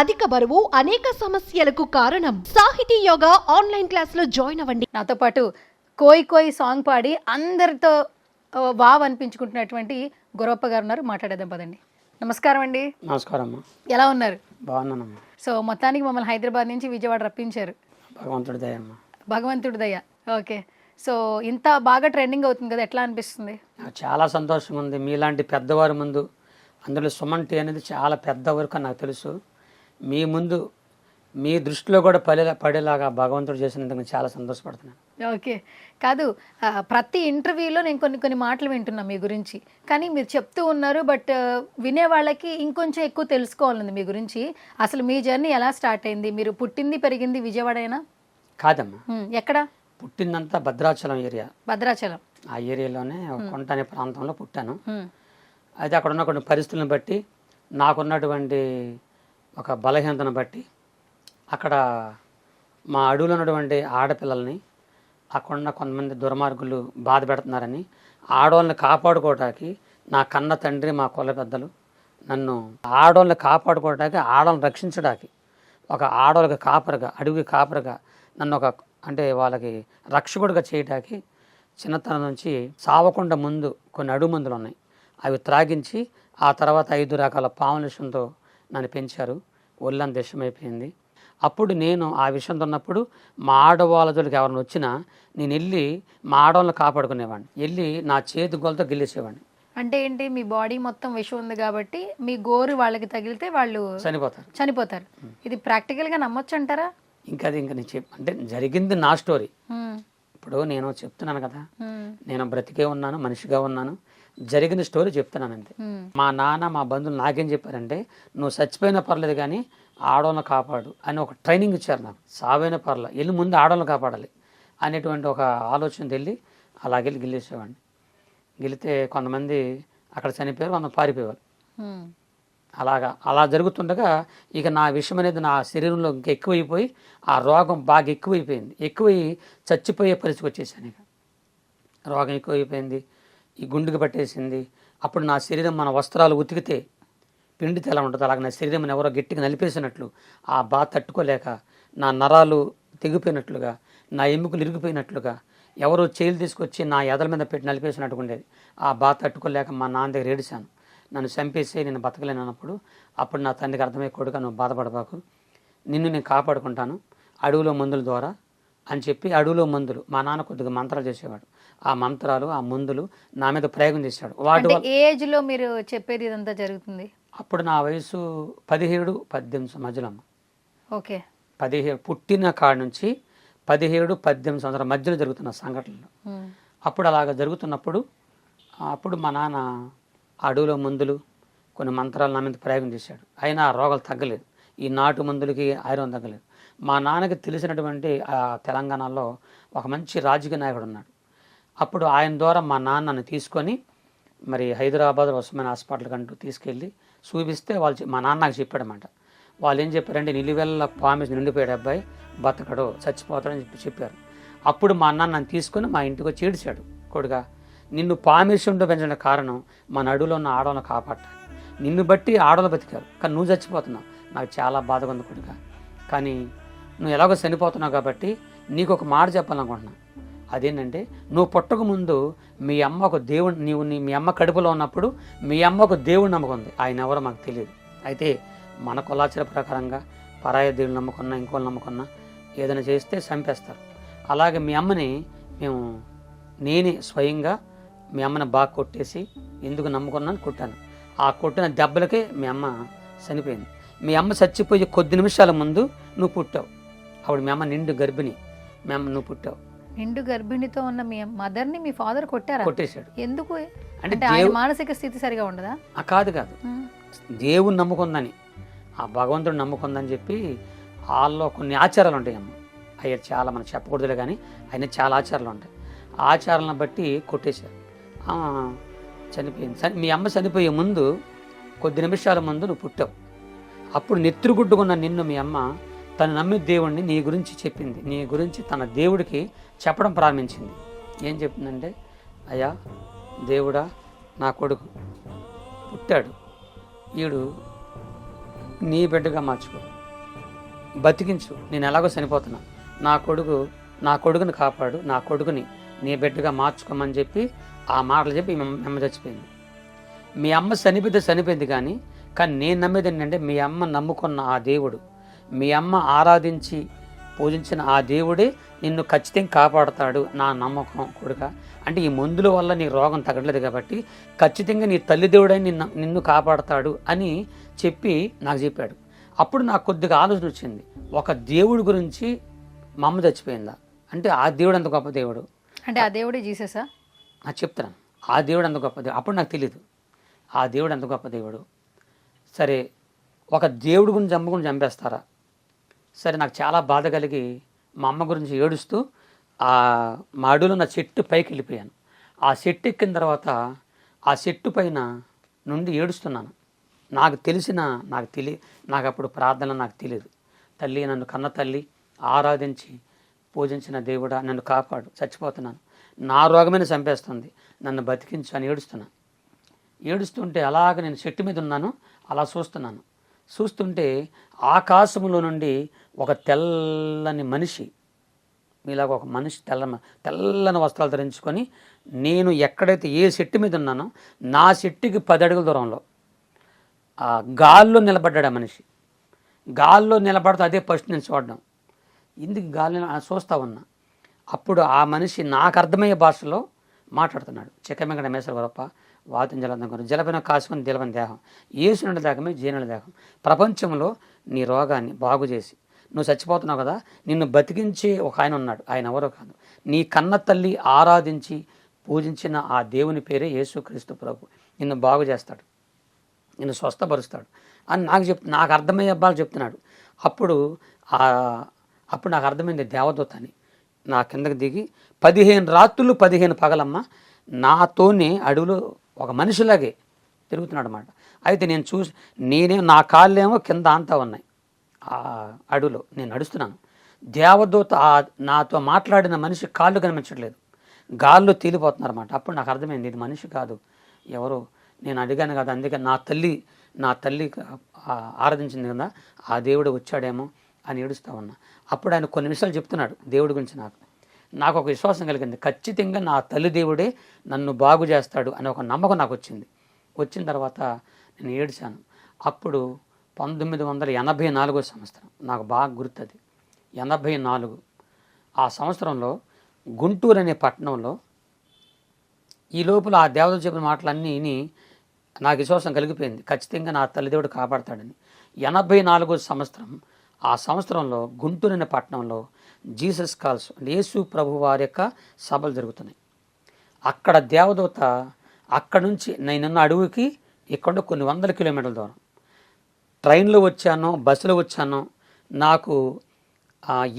అధిక బరువు అనేక సమస్యలకు కారణం. సాహితీ యోగా ఆన్లైన్ క్లాసులో జాయిన్ అవ్వండి. నాతో పాటు కోయి కోయి సాంగ్ పాడి అందరితో వావ్ అనిపించుకుంటున్నటువంటి గొరప్ప గారు ఉన్నారు. మాట్లాడేద్దాం పదండి. నమస్కారం అండి. నమస్కారం అమ్మా. ఎలా ఉన్నారు? బాగున్నానమ్మా. సో మొత్తానికి మమ్మల్ని హైదరాబాద్ నుంచి విజయవాడ రప్పించారు. భగవంతుడి దయ అమ్మా. భగవంతుడి దయ. ఓకే. సో ఇంత బాగా ట్రెండింగ్ అవుతుంది కదా, ఎట్లా అనిపిస్తుంది? నాకు చాలా సంతోషంగా ఉంది. మీలాంటి పెద్దవారి ముందు, అందులో సుమన్ టీ అనేది చాలా పెద్ద వరకు నాకు తెలుసు. మీ ముందు మీ దృష్టిలో కూడా పడేలాగా భగవంతుడు చేసినందుకు నేను చాలా సంతోషపడుతున్నాను. ఓకే. కాదు, ప్రతి ఇంటర్వ్యూలో నేను కొన్ని మాటలు వింటున్నా మీ గురించి, కానీ మీరు చెప్తూ ఉన్నారు. బట్ వినే వాళ్ళకి ఇంకొంచెం ఎక్కువ తెలుసుకోవాలండి మీ గురించి. అసలు మీ జర్నీ ఎలా స్టార్ట్ అయింది? మీరు పుట్టింది పెరిగింది విజయవాడేనా? కాదమ్మా, ఎక్కడ? పుట్టిందంతా భద్రాచలం ఏరియా. భద్రాచలం. ఆ ఏరియాలోనే కొంట అనే ప్రాంతంలో పుట్టాను. అయితే అక్కడ ఉన్న కొన్ని పరిస్థితులను బట్టి, నాకున్నటువంటి ఒక బలహీనతను బట్టి, అక్కడ మా అడవిలో ఉన్నటువంటి ఆడపిల్లల్ని అక్కడున్న కొంతమంది దుర్మార్గులు బాధ పెడుతున్నారని, ఆడవాళ్ళని కాపాడుకోవడానికి నా కన్న తండ్రి, మా కుల పెద్దలు నన్ను ఆడవాళ్ళని కాపాడుకోవడానికి, ఆడవాళ్ళని రక్షించడానికి, ఒక ఆడవాళ్ళకి కాపరగా, అడవికి కాపరగా నన్ను అంటే వాళ్ళకి రక్షకుడిగా చేయడానికి చిన్నతనం నుంచి సావకుండా ముందు కొన్ని అడుగు మందులు ఉన్నాయి, అవి త్రాగించి ఆ తర్వాత 5 రకాల పాముల విషయంతో నన్ను పెంచారు. ఒళ్ళంత విషమైపోయింది. అప్పుడు నేను ఆ విషయంతో ఉన్నప్పుడు మా ఆడవాళ్ళ జోలికి ఎవరైనా వచ్చినా నేను వెళ్ళి మా ఆడవాళ్ళని కాపాడుకునేవాడిని. వెళ్ళి నా చేతి గోలతో గిల్లేసేవాడిని. అంటే ఏంటి, మీ బాడీ మొత్తం విషం ఉంది కాబట్టి మీ గోరు వాళ్ళకి తగిలితే వాళ్ళు చనిపోతారు. ఇది ప్రాక్టికల్గా నమ్మొచ్చు అంటారా? ఇంకా నేను అంటే జరిగింది నా స్టోరీ. ఇప్పుడు నేను చెప్తున్నాను కదా, నేను బ్రతికే ఉన్నాను, మనిషిగా ఉన్నాను, జరిగిన స్టోరీ చెప్తున్నాను అంతే. మా నాన్న, మా బంధువులు నాకేం చెప్పారంటే, నువ్వు చచ్చిపోయినా పర్లేదు కానీ ఆడవాళ్ళని కాపాడు అని ఒక ట్రైనింగ్ ఇచ్చారు నాకు. సావైనా పర్లేదు, వెళ్ళి ముందు ఆడవాళ్ళని కాపాడాలి అనేటువంటి ఒక ఆలోచన వెళ్ళి అలాగెళ్ళి గిల్లేసేవాడిని. గెలితే కొంతమంది అక్కడ చనిపోయారు, కొంతమంది పారిపోయేవారు. అలా జరుగుతుండగా ఇక నా విషయం అనేది నా శరీరంలో ఇంకా ఎక్కువైపోయి, ఆ రోగం బాగా ఎక్కువై చచ్చిపోయే పరిస్థితికి వచ్చేసాను. ఇక రోగం ఎక్కువైపోయింది, ఈ గుండెకి పట్టేసింది. అప్పుడు నా శరీరం మన వస్త్రాలు ఉతికితే పిండితే ఎలా ఉంటుందో అలాగే నా శరీరం ఎవరో గట్టిగా నలిపేసినట్లు, ఆ బాధ తట్టుకోలేక నా నరాలు తెగిపోయినట్లుగా, నా ఎముకలు ఇరిగిపోయినట్లుగా, ఎవరో చేయిలు తీసుకొచ్చి నా ఎదల మీద పెట్టి నలిపేసినట్టుగా ఉండేది. ఆ బాధ తట్టుకోలేక మా నాన్న దగ్గర ఏడిశాను. నన్ను చంపేసి నేను బతకలేను అన్నప్పుడు, అప్పుడు నా తండ్రికి అర్థమయ్యే, కొడుకు నువ్వు బాధపడబాకు, నిన్ను నేను కాపాడుకుంటాను అడవిలో మందుల ద్వారా అని చెప్పి, అడవిలో మందులు మా నాన్న కొద్దిగా మంత్రాలు చేసేవాడు. ఆ మంత్రాలు, ఆ మందులు నా మీద ప్రయోగం చేశాడు. వాటి ఏజ్లో మీరు చెప్పేది ఇదంతా జరుగుతుంది? అప్పుడు నా వయసు 17-18 మధ్యలో. ఓకే. 17 పుట్టిన కాడ నుంచి 17-18 సంవత్సరాల మధ్యలో జరుగుతున్న సంఘటనలు. అప్పుడు అలాగ జరుగుతున్నప్పుడు అప్పుడు మా నాన్న అడవిలో మందులు, కొన్ని మంత్రాలు నా మీద ప్రయోగం చేశాడు. అయినా ఆ రోగాలు తగ్గలేదు. ఈ నాటు మందులకి ఐరన్ తగ్గలేదు. మా నాన్నకి తెలిసినటువంటి తెలంగాణలో ఒక మంచి రాజకీయ నాయకుడు ఉన్నాడు. అప్పుడు ఆయన ద్వారా మా నాన్నని తీసుకొని మరి హైదరాబాద్ ఉస్మానియా హాస్పిటల్కి అంటూ తీసుకెళ్ళి చూపిస్తే వాళ్ళు మా నాన్న నాకు చెప్పాడన్నమాట. వాళ్ళు ఏం చెప్పారంటే, నిలువెల్ల పామిస్ నిండిపోయాడు అబ్బాయి, బతకడు, చచ్చిపోతాడని చెప్పారు. అప్పుడు మా నాన్న నన్ను తీసుకొని మా ఇంటికి వచ్చి ఏడిచాడు, కొడుగా నిన్ను పామిషంలో పెంచిన కారణం మన అడవిలో ఉన్న ఆడవాళ్ళని కాపాడటానికి. నిన్ను బట్టి ఆడవాళ్ళు బతికారు, కానీ నువ్వు చచ్చిపోతున్నావు. నాకు చాలా బాధగా ఉంది కొడుగా, కానీ నువ్వు ఎలాగో చనిపోతున్నావు కాబట్టి నీకు ఒక మాట చెప్పాలనుకుంటున్నాను. అదేంటంటే, నువ్వు పుట్టక ముందు మీ అమ్మ ఒక దేవుడు, మీ అమ్మ కడుపులో ఉన్నప్పుడు మీ అమ్మ ఒక దేవుడు నమ్మకుంది. ఆయన ఎవరో మాకు తెలియదు. అయితే మన కులాచార ప్రకారంగా పరాయ దేవుడు నమ్మకున్నా, ఇంకోళ్ళు నమ్మకున్నా ఏదైనా చేస్తే చంపేస్తారు. అలాగే మీ అమ్మని నేనే స్వయంగా మీ అమ్మని బాగా కొట్టేసి, ఎందుకు నమ్ముకున్నాను కొట్టాను. ఆ కొట్టిన దెబ్బలకే మీ అమ్మ చనిపోయింది. మీ అమ్మ చచ్చిపోయే కొద్ది నిమిషాల ముందు నువ్వు పుట్టావు. అప్పుడు మీ అమ్మ నిండు గర్భిణి, మీ అమ్మ నువ్వు పుట్టావు. నిండు గర్భిణితో ఉన్న మీ మదర్ని మీ ఫాదర్ కొట్టేశాడు. ఎందుకు? అంటే మానసిక స్థితి సరిగా ఉండదా? కాదు దేవుని నమ్ముకుందని, ఆ భగవంతుడు నమ్ముకుందని చెప్పి వాళ్ళలో కొన్ని ఆచారాలు ఉంటాయి అమ్మ. అయ్యా చాలా మనం చెప్పకూడదులే, కానీ ఆయన చాలా ఆచారాలు ఉంటాయి. ఆచారాలను బట్టి కొట్టేశారు. చనిపోయింది. మీ అమ్మ చనిపోయే ముందు కొద్ది నిమిషాల ముందు నువ్వు పుట్టావు. అప్పుడు నెత్తురుగుడ్డుకున్న నిన్ను మీ అమ్మ తను నమ్మే దేవుడిని నీ గురించి చెప్పింది. నీ గురించి తన దేవుడికి చెప్పడం ప్రారంభించింది. ఏం చెప్తుందంటే, అయ్యా దేవుడా, నా కొడుకు పుట్టాడు, ఈడు నీ బిడ్డగా మార్చుకో, బతికించు, నేను ఎలాగో చనిపోతున్నా, నా కొడుకుని కాపాడు, నా కొడుకుని నీ బిడ్డగా మార్చుకోమని చెప్పి ఆ మాటలు చెప్పి మీ అమ్మ చచ్చిపోయింది. మీ అమ్మ చనిపోయింది కానీ నేను నమ్మేది ఏంటంటే మీ అమ్మ నమ్ముకున్న ఆ దేవుడు, మీ అమ్మ ఆరాధించి పూజించిన ఆ దేవుడే నిన్ను ఖచ్చితంగా కాపాడతాడు, నా నమ్మకం కొడుక. అంటే ఈ మందుల వల్ల నీ రోగం తగ్గట్లేదు కాబట్టి ఖచ్చితంగా నీ తల్లి దేవుడే నిన్ను కాపాడతాడు అని చెప్పి నాకు చెప్పాడు. అప్పుడు నాకు కొద్దిగా ఆలోచన వచ్చింది, ఒక దేవుడి గురించి మా అమ్మ చచ్చిపోయిందా అంటే ఆ దేవుడు అంత గొప్ప దేవుడు అంటే ఆ దేవుడే జీససా? నాకు చెప్తాను, ఆ దేవుడు అంత గొప్ప దేవుడు. అప్పుడు నాకు తెలియదు ఆ దేవుడు ఎంత గొప్ప దేవుడు. సరే, ఒక దేవుడి గురించి అమ్మగురించి చంపేస్తారా? సరే, నాకు చాలా బాధ కలిగి మా అమ్మ గురించి ఏడుస్తూ మా అడవిలో నా చెట్టు పైకి వెళ్ళిపోయాను. ఆ చెట్టు ఎక్కిన తర్వాత ఆ చెట్టు పైన నుండి ఏడుస్తున్నాను. నాకు అప్పుడు ప్రార్థన నాకు తెలియదు. తల్లి, నన్ను కన్న తల్లి, ఆరాధించి పూజించిన దేవుడా నన్ను కాపాడు, చచ్చిపోతున్నాను, నా రోగమైన చంపేస్తుంది, నన్ను బతికించు అని ఏడుస్తుంటే అలాగ నేను చెట్టు మీద ఉన్నాను, అలా చూస్తుంటే ఆకాశంలో నుండి ఒక తెల్లని మనిషి, మీలాగ ఒక మనిషి తెల్లని వస్త్రాలు ధరించుకొని, నేను ఎక్కడైతే ఏ చెట్టు మీద ఉన్నానో నా చెట్టుకి 10 అడుగుల దూరంలో గాల్లో నిలబడ్డాడు. ఆ మనిషి గాల్లో నిలబడితే అదే ఫస్ట్ నేను చూడడం, ఇందుకు గాలి చూస్తూ ఉన్నా. అప్పుడు ఆ మనిషి నాకు అర్థమయ్యే భాషలో మాట్లాడుతున్నాడు. చిక్కమెగడ మేసరవరప్ప వాతం జలందం జలపైన కాసుకొని దిలవని దేహం ఏసునుడి దేహమే జీనుడి దేహం. ప్రపంచంలో నీ రోగాన్ని బాగు చేసి నువ్వు చచ్చిపోతున్నావు కదా, నిన్ను బతికించే ఒక ఆయన ఉన్నాడు. ఆయన ఎవరో కాదు, నీ కన్న తల్లి ఆరాధించి పూజించిన ఆ దేవుని పేరే యేసుక్రీస్తు ప్రభు. నిన్ను బాగు చేస్తాడు, నిన్ను స్వస్థపరుస్తాడు అని నాకు అర్థమయ్యే అబ్బాలు చెప్తున్నాడు. అప్పుడు నాకు అర్థమైంది దేవదూత అని. నా కిందకి దిగి 15 రాత్రులు 15 పగలమ్మ నాతోనే అడవిలో ఒక మనిషిలాగే తిరుగుతున్నాడు అన్నమాట. అయితే నేనే నా కాళ్ళేమో కింద అంతా ఉన్నాయి. ఆ అడవిలో నేను నడుస్తున్నాను. దేవదూత నాతో మాట్లాడిన మనిషి కాళ్ళు కనిపించట్లేదు, గాల్లో తేలిపోతున్నారు అన్నమాట. అప్పుడు నాకు అర్థమైంది ఇది మనిషి కాదు, ఎవరో నేను అడిగాను కదా, అందుకే నా తల్లి ఆరాధించింది కదా ఆ దేవుడు వచ్చాడేమో అని ఏడుస్తూ ఉన్నా. అప్పుడు ఆయన కొన్ని విషయాలు చెప్తున్నాడు దేవుడి గురించి. నాకు ఒక విశ్వాసం కలిగింది, ఖచ్చితంగా నా తల్లి దేవుడే నన్ను బాగు చేస్తాడు అనే ఒక నమ్మకం నాకు వచ్చిన తర్వాత నేను ఏడ్చాను. అప్పుడు 1984 సంవత్సరం నాకు బాగా గుర్తుంది. 84 ఆ సంవత్సరంలో గుంటూరు అనే పట్టణంలో ఈ లోపల ఆ దేవత చెప్పిన మాటలన్నీ నాకు విశ్వాసం కలిగిపోయింది, ఖచ్చితంగా నా తల్లిదేవుడు కాపాడతాడని. 84 సంవత్సరం ఆ సంవత్సరంలో గుంటూరు అనే పట్టణంలో జీసస్ కాల్స్ యేసు ప్రభు వారి యొక్క సభలు జరుగుతున్నాయి. అక్కడ దేవదూత అక్కడ నుంచి నేనున్న అడవికి ఇక్కడ కొన్ని 100 కిలోమీటర్ల దూరం ట్రైన్లో వచ్చానో బస్సులో వచ్చానో నాకు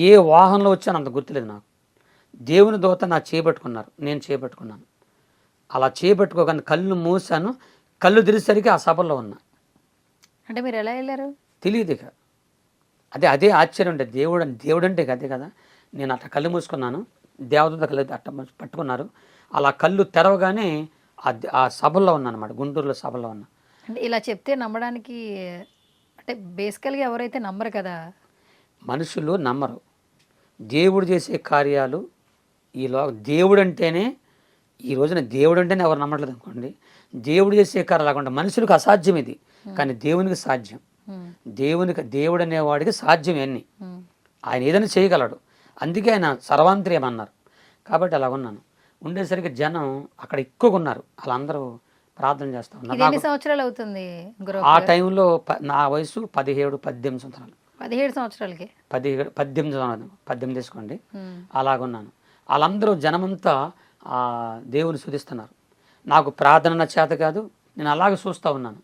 ఏ వాహనంలో వచ్చానో అంత గుర్తులేదు. నాకు దేవుని దూత నా చేపట్టుకున్నారు, నేను చేపట్టుకున్నాను. అలా చేపట్టుకోగానే కళ్ళు మూసాను, కళ్ళు తెరిసేసరికి ఆ సభలో ఉన్నా. అంటే మీరు ఎలా వెళ్ళారు తెలియదు. ఇక అదే ఆశ్చర్యం ఉండే, దేవుడు అంటే అదే కదా. నేను అట్లా కళ్ళు మూసుకున్నాను, దేవదూత కళ్ళు అట్ట పట్టుకున్నారు. అలా కళ్ళు తెరవగానే ఆ సభలో ఉన్నాను అన్నమాట, గుంటూరులో సభలో ఉన్నా. అంటే ఇలా చెప్తే నమ్మడానికి అంటే బేసికల్గా ఎవరైతే నమ్మరు కదా, మనుషులు నమ్మరు. దేవుడు చేసే కార్యాలు దేవుడు అంటేనే ఈ రోజున దేవుడు అంటేనే ఎవరు నమ్మట్లేదు అనుకోండి. దేవుడు చేసే కార్యాలు లేకుండా మనుషులకు అసాధ్యం ఇది, కానీ దేవునికి సాధ్యం. దేవుడు అనేవాడికి సాధ్యం ఎన్ని, ఆయన ఏదైనా చేయగలడు. అందుకే ఆయన సర్వాంతర్యం అన్నారు. కాబట్టి అలా ఉన్నాను. ఉండేసరికి జనం అక్కడ ఎక్కువగా ఉన్నారు, వాళ్ళందరూ ప్రార్థన చేస్తా ఉన్నారు. ఎన్ని సంవత్సరాలు అవుతుంది ఆ టైంలో నా వయసు 17-18 సంవత్సరాలు. 17 సంవత్సరాలకి 18 తీసుకోండి. అలాగున్నాను. వాళ్ళందరూ జనమంతా దేవుని స్తుతిస్తున్నారు. నాకు ప్రార్థన చేత కాదు, నేను అలాగే చూస్తూ ఉన్నాను.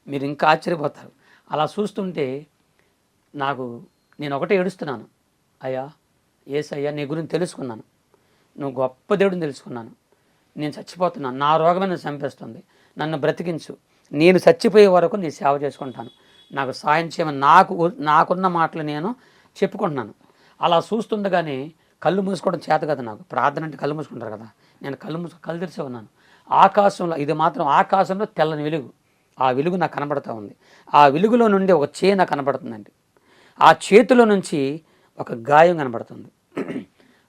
మీరు ఇంకా ఆశ్చర్యపోతారు. అలా చూస్తుంటే నేను ఒకటే ఏడుస్తున్నాను, అయ్యా యేసయ్యా నీ గురించి తెలుసుకున్నాను, నువ్వు గొప్ప దేవుడిని తెలుసుకున్నాను, నేను చచ్చిపోతున్నాను, నా రోగమే నన్ను చంపేస్తుంది, నన్ను బ్రతికించు, నేను చచ్చిపోయే వరకు నీ సేవ చేసుకుంటాను, నాకు సాయం చేయమని నాకున్న మాటలు నేను చెప్పుకుంటున్నాను. అలా చూస్తుండగానే కళ్ళు మూసుకోవడం చేత కదా నాకు, ప్రార్థన అంటే కళ్ళు మూసుకుంటారు కదా, నేను కళ్ళు తెరిచే ఉన్నాను. ఆకాశంలో ఇది మాత్రం ఆకాశంలో తెల్లని వెలుగు, ఆ వెలుగు నాకు కనబడుతూ ఉంది. ఆ వెలుగులో నుండి ఒక చేయి నాకు కనబడుతుందండి. ఆ చేతిలో నుంచి ఒక గాయం కనబడుతుంది.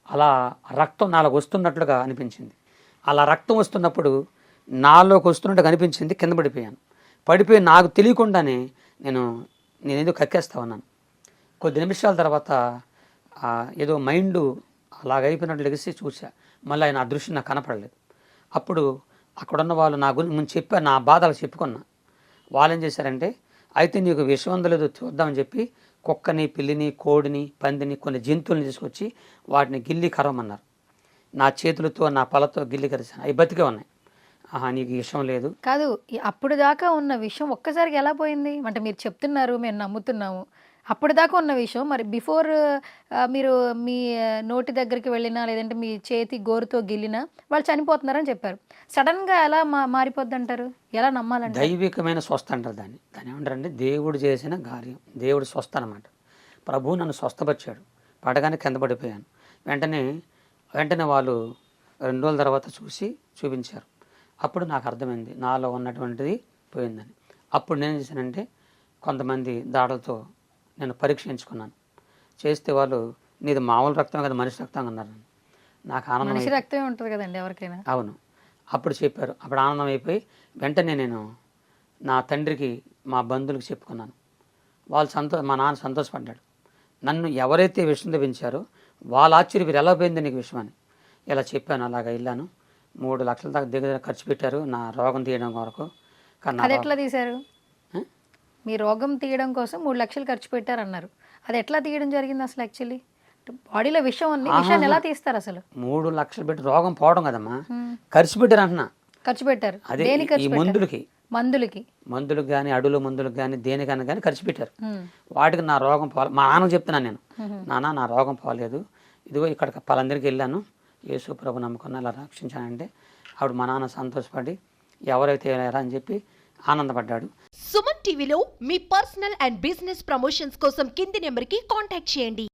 అలా రక్తం నాలోకి వస్తున్నట్లుగా అనిపించింది. అలా రక్తం వస్తున్నప్పుడు నాలోకి వస్తున్నట్టుగా అనిపించింది. కింద పడిపోయాను. పడిపోయి నాకు తెలియకుండానే నేనేదో కక్కేస్తా ఉన్నాను. కొద్ది నిమిషాల తర్వాత ఏదో మైండ్ అలాగైపోయినట్లు లెగిసి చూసా. మళ్ళీ ఆయన అదృశ్యం నాకు కనపడలేదు. అప్పుడు అక్కడున్న వాళ్ళు నా గురించి చెప్పారు, నా బాధలు చెప్పుకున్నా. వాళ్ళు ఏం చేశారంటే, అయితే నీకు విషం ఉందో లేదో చూద్దామని చెప్పి కుక్కని, పిల్లిని, కోడిని, పందిని, కొన్ని జంతువులను తీసుకొచ్చి వాటిని గిల్లి కరవమన్నారు. నా చేతులతో నా పళ్ళతో గిల్లి కరిచాను. అవి బతికే ఉన్నాయి. నీకు విషం లేదు. కాదు, అప్పుడు దాకా ఉన్న విషయం ఒక్కసారిగా ఎలా పోయింది? అంటే మీరు చెప్తున్నారు, మేము నమ్ముతున్నాము. అప్పుడు దాకా ఉన్న విషయం మరి బిఫోర్ మీరు మీ నోటి దగ్గరికి వెళ్ళినా లేదంటే మీ చేతి గోరుతో గిల్లినా వాళ్ళు చనిపోతున్నారని చెప్పారు. సడన్గా ఎలా మారిపోద్ది అంటారు? ఎలా నమ్మాలంటే? దైవికమైన స్వస్థ అంటారు దాన్ని ఏమంటారంటే దేవుడు చేసిన కార్యం, దేవుడు స్వస్థ అనమాట. ప్రభువు నన్ను స్వస్థపరిచాడు. పడగానే కింద పడిపోయాను. వెంటనే వాళ్ళు 2 రోజుల తర్వాత చూపించారు. అప్పుడు నాకు అర్థమైంది నాలో ఉన్నటువంటిది పోయిందని. అప్పుడు నేను చేశానంటే కొంతమంది దాడులతో నేను పరీక్షించుకున్నాను. చేస్తే వాళ్ళు నీది మామూలు రక్తం కదా, మనిషి రక్తం అన్నారు. నాకు ఆనందం. మనిషి రక్తమే ఉంటుంది కదండి ఎవరికైనా. అవును, అప్పుడు చెప్పారు. అప్పుడు ఆనందం అయిపోయి వెంటనే నేను నా తండ్రికి, మా బంధువులకు చెప్పుకున్నాను. వాళ్ళు మా నాన్న సంతోషపడ్డాడు. నన్ను ఎవరైతే విషయం తెప్పించారో వాళ్ళ ఆశ్చర్య ఎలా పోయింది నీకు విషయం అని ఇలా చెప్పాను. అలాగ వెళ్ళాను. 3 లక్షల దాకా దగ్గర ఖర్చు పెట్టారు నా రోగం తీయడం కొరకు. అది ఎట్లా తీశారు? మీ రోగం తీయడం కోసం 3 లక్షలు ఖర్చు పెట్టారన్నారు. అది ఎట్లా తీయడం జరిగింది అసలు? యాక్చువల్లీ బాడీలో విషం ఉంది, విషయాన్ని ఎలా తీస్తారు అసలు? 3 లక్షలు పెట్టి రోగం పోవడం కదమ్మా, ఖర్చు పెట్టారు అంటున్నా. ఖర్చు పెట్టారు అదే ఈ మందులకు కానీ, అడుగుల మందులకు కానీ, దేనికన్నా కానీ ఖర్చు పెట్టారు. వాటికి నా రోగం పోలేదు. మా నాన్నకు చెప్తున్నాను నేను, నాన్న నా రోగం పోలేదు, ఇదిగో ఇక్కడ పలందరికి వెళ్ళాను, యేసు ప్రభు నమ్ముకున్నా, ఇలా రక్షించానంటే అప్పుడు మా నాన్న సంతోషపడి ఎవరైతే వెళ్ళారా అని చెప్పి ఆనందపడ్డాడు. సుమన్ టీవీలో మీ పర్సనల్ అండ్ బిజినెస్ ప్రమోషన్స్ కోసం కింది నెంబర్కి కాంటాక్ట్ చేయండి.